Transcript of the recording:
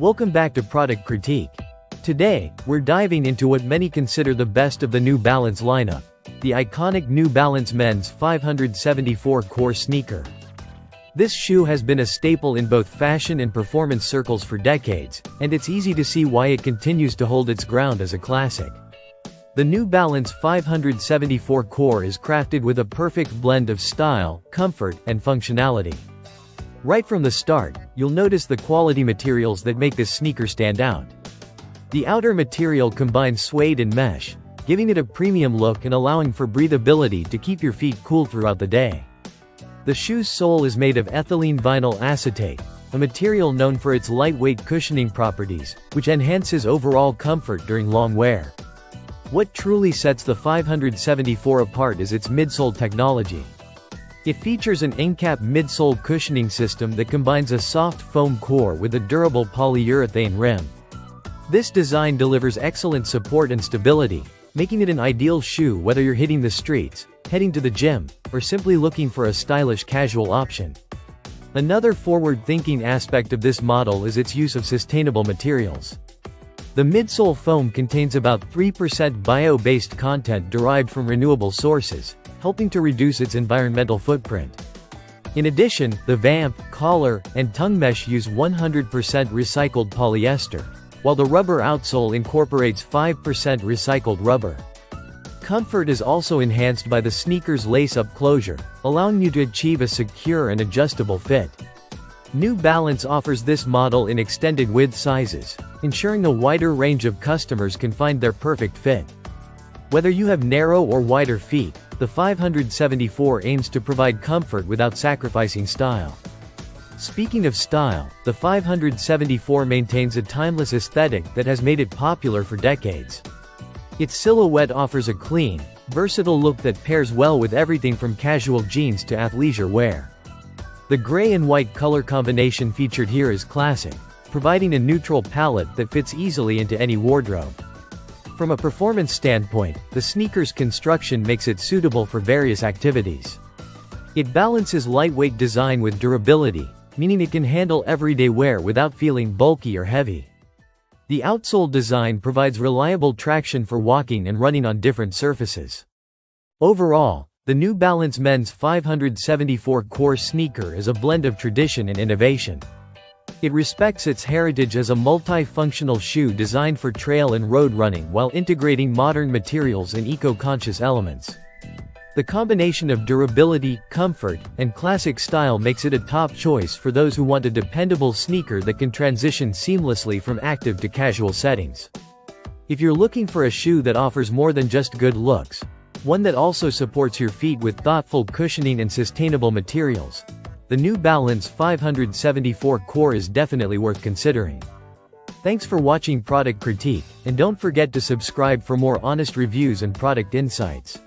Welcome back to Product Critique. Today, we're diving into what many consider the best of the New Balance lineup, the iconic New Balance Men's 574 Core sneaker. This shoe has been a staple in both fashion and performance circles for decades, and it's easy to see why it continues to hold its ground as a classic. The New Balance 574 Core is crafted with a perfect blend of style, comfort, and functionality. Right from the start, you'll notice the quality materials that make this sneaker stand out. The outer material combines suede and mesh, giving it a premium look and allowing for breathability to keep your feet cool throughout the day. The shoe's sole is made of ethylene vinyl acetate, a material known for its lightweight cushioning properties, which enhances overall comfort during long wear. What truly sets the 574 apart is its midsole technology. It features an in-cap midsole cushioning system that combines a soft foam core with a durable polyurethane rim. This design delivers excellent support and stability, making it an ideal shoe whether you're hitting the streets, heading to the gym, or simply looking for a stylish casual option. Another forward-thinking aspect of this model is its use of sustainable materials. The midsole foam contains about 3% bio-based content derived from renewable sources, helping to reduce its environmental footprint. In addition, the vamp, collar, and tongue mesh use 100% recycled polyester, while the rubber outsole incorporates 5% recycled rubber. Comfort is also enhanced by the sneaker's lace-up closure, allowing you to achieve a secure and adjustable fit. New Balance offers this model in extended width sizes, ensuring a wider range of customers can find their perfect fit. Whether you have narrow or wider feet, the 574 aims to provide comfort without sacrificing style. Speaking of style, the 574 maintains a timeless aesthetic that has made it popular for decades. Its silhouette offers a clean, versatile look that pairs well with everything from casual jeans to athleisure wear. The gray and white color combination featured here is classic, providing a neutral palette that fits easily into any wardrobe. From a performance standpoint, the sneaker's construction makes it suitable for various activities. It balances lightweight design with durability, meaning it can handle everyday wear without feeling bulky or heavy. The outsole design provides reliable traction for walking and running on different surfaces. Overall, the New Balance Men's 574 Core sneaker is a blend of tradition and innovation. It respects its heritage as a multi-functional shoe designed for trail and road running while integrating modern materials and eco-conscious elements. The combination of durability, comfort, and classic style makes it a top choice for those who want a dependable sneaker that can transition seamlessly from active to casual settings. If you're looking for a shoe that offers more than just good looks, one that also supports your feet with thoughtful cushioning and sustainable materials, the New Balance 574 Core is definitely worth considering. Thanks for watching Product Critique, and don't forget to subscribe for more honest reviews and product insights.